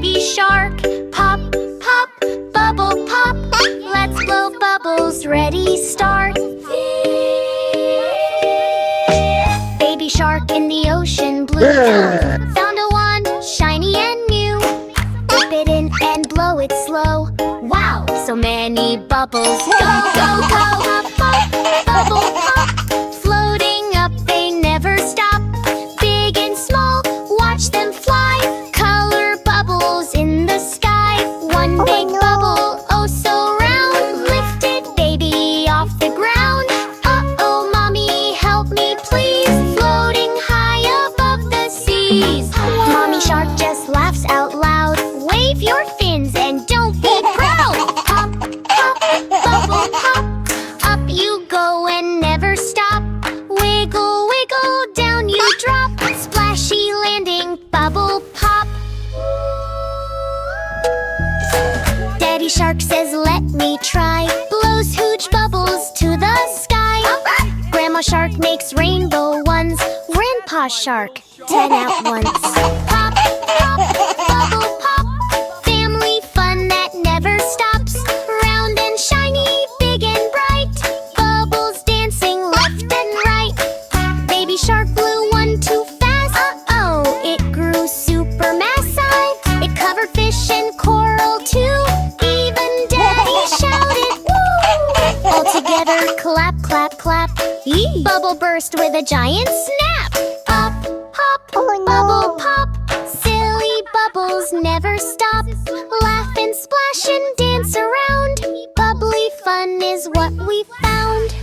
baby shark. Pop, pop, bubble pop. Let's blow bubbles, ready, start. Baby shark in the ocean blue. Found a wand, shiny and new. Dip it in and blow it slow. Wow, so many bubbles. Go, go, go. Pop, pop, bubble pop. Floating up, they never stop. Big and small, watch them fly. Color bubbles in the sky. One big bubble, oh so round. Lifted baby off the ground. Uh-oh, mommy, help me please. Floating high above the seas. Mommy shark just laughs out loud. Wave your fins and don't be proud. Pop, pop, bubble pop. Up you go and never stop. Wiggle, wiggle, down you drop. Splashy landing, bubble pop. Daddy shark says let me try. Blows huge bubbles to the sky. Grandma shark makes rainbow ones. Grandpa shark, 10 at once. Pop, pop, bubble pop. Family fun that never stops. Round and shiny, big and bright. Bubbles dancing left and right. Baby shark blew one too fast. Uh-oh, it grew super massive. It covered fish and coral too. Even Daddy shouted, woo! All together, clap, clap, clap. Bubble burst with a giant snap. Up, hop, bubble pop. Silly bubbles never stop. Laugh and splash and dance around. Bubbly fun is what we found.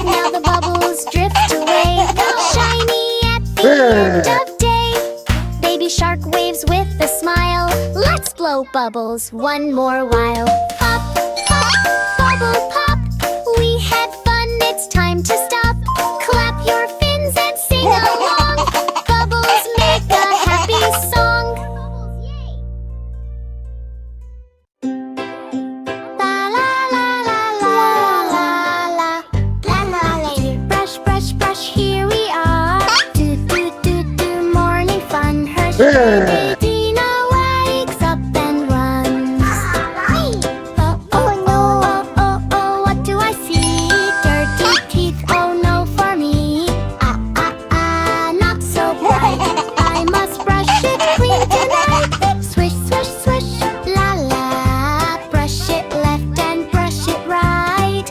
Now the bubbles drift away. Shiny at the end of day. Baby shark waves with a smile. Let's blow bubbles one more while. Pop, pop, bubble pop. We had fun, it's time to stop. Clap your fins and sing along. Bubbles make a happy song. La la la la la la la. La la la. Brush, brush, brush, here we are. Do do do do, morning fun. Her baby Dino wakes up and runs. Oh no, oh oh oh, what do I see? Dirty teeth, oh no for me. Not so bright. I must brush it clean tonight. Swish, swish, swish, la la. Brush it left and brush it right.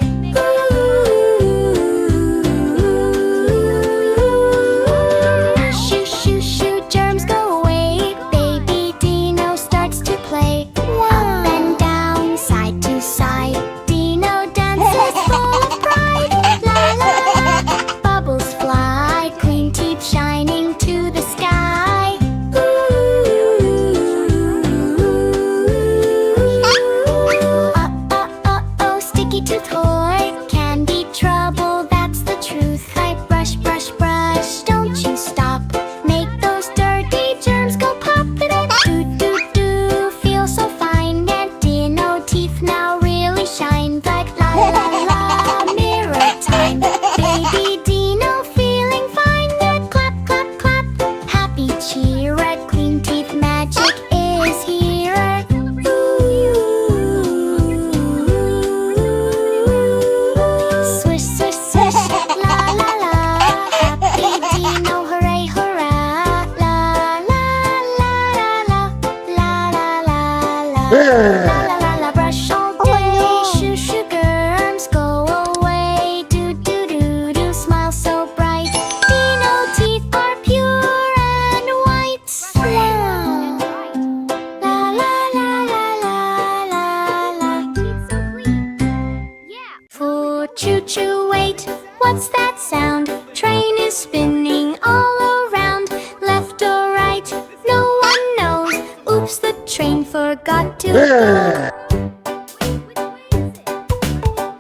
Shoo, shoo, shoo, germs go away. Baby Dino starts to play. Up and down, side to side. Dino dances full of pride. La la la, bubbles fly. Clean teeth shining to the sky. Oh, sticky tooth toy. Candy trouble, that's the truth. I brush, brush, brush, don't you stop. Make those dirty germs go pop. Do, do, do, feel so fine. And Dino teeth now really shine. Like la la la, mirror time. Baby Dino feeling fine. Clap, clap, clap, happy cheer. Clean teeth magic is here. Swish, swish, swish, la la la. Happy Dino, hooray, hurrah. La la la la la la la la la. La la la la, brush all day. Shoo shoo, germs go away. Do do do do, smile so bright. Dino teeth are pure and white. La la la la la la la. Foot choo choo, wait, what's that sound? Train is spinning all around. Left or right, no one knows. Oops, the train forgot to go.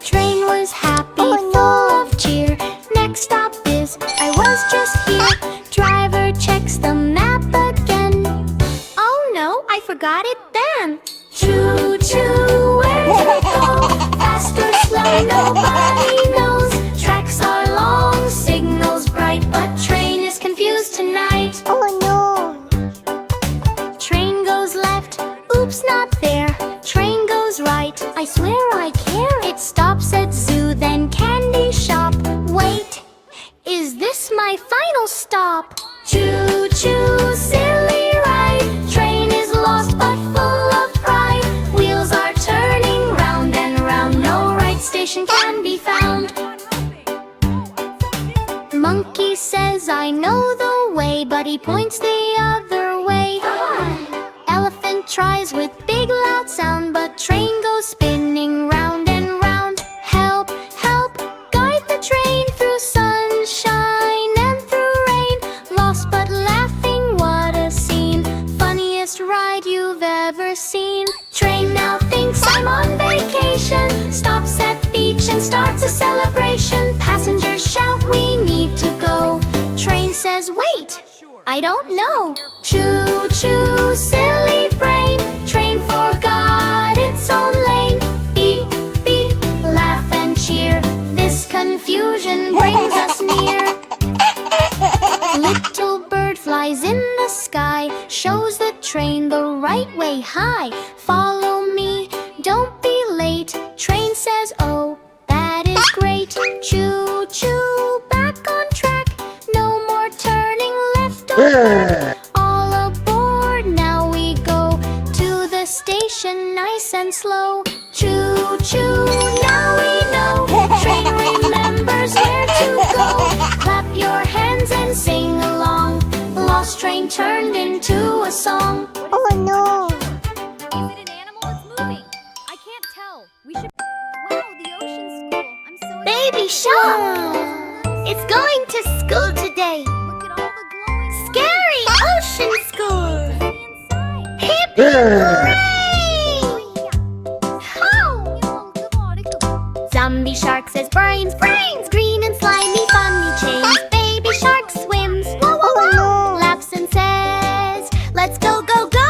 Train was happy, full of cheer. Next stop is, I was just here. Driver checks the map again. Oh no, I forgot it then. Choo choo, where to go? Fast or slow, nobody knows. Tracks are long, signals bright, but train is confused tonight. Oh no. says, I know the way, but he points the other way. Elephant tries with big loud sound, but train goes spinning round and round. Help, help, guide the train through sunshine and through rain. Lost but laughing, what a scene. Funniest ride you've ever seen. Train now thinks I'm on vacation, stops at beach and starts a celebration. Passengers shout, we need to go. Train says, wait, I don't know. Choo choo, silly brain. Train forgot its own lane. Beep beep, laugh and cheer. This confusion brings us near. Little bird flies in the sky, shows the train the right way. Hi, follow me, don't be late. Train says, oh, that is great. Choo choo, back on track. No more turning left or back. All aboard, now we go to the station nice and slow. Choo choo, now we know. Train remembers where to go. Clap your hands and sing along. Lost train turned into a song. Oh no! Is it an animal that's moving? I can't tell. We should. Wow, the ocean school. I'm so Baby excited. Shark! It's going to school today. Look at all the glowing Scary ocean school! inside. Hip hooray! Zombie shark says brains, brains, green and slimy, funny chains. Baby shark swims, whoa, whoa, whoa, no. laps and says, let's go, go, go!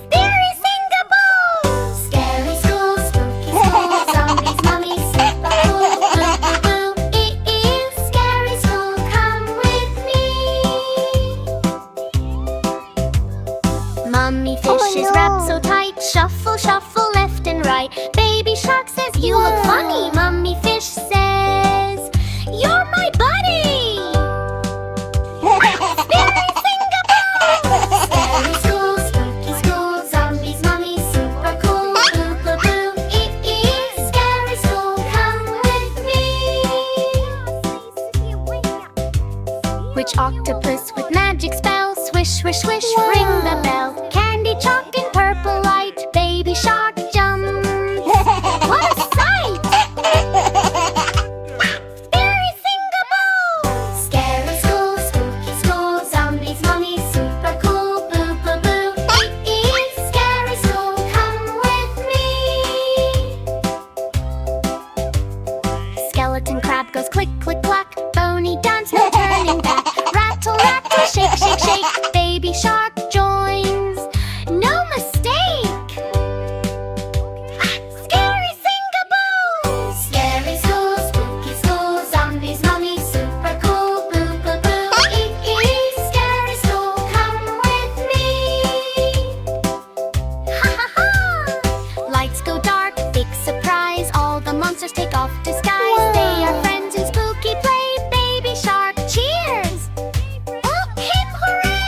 Scary Singapore! Scary school, spooky school, zombies, mummies, super cool, boo, boo, boo. It is scary school, come with me. Mummy fish is wrapped so tight, shuffle, shuffle, left and right. Baby shark says, you look funny. Mummy fish says, you're my buddy. Scary Singapore! Scary school, spooky school, zombies, mummies, super cool, boo, boo, boo. It is scary school, come with me. Which octopus with magic spell? Swish, swish, swish, ring the bell. Candy chalk in purple light. Baby shark jumps. What a sight! Scary Singapore! Scary school, spooky school, zombies, mummies, super cool, boo, boo, boo. It is scary school, come with me. Skeleton crab goes click, click, clack. Bony dance, no turning back. Rattle, rattle, shake, shake, shake. Baby shark joins. No mistake! Scary Singapore! Scary school, spooky school, zombies, mummies, super cool, boo, boo, boo. It is scary school, come with me. Ha ha ha! Lights go dark, big surprise. All the monsters take off disguise. They are friends in spooky play. Baby shark cheers! Oh, hip hooray!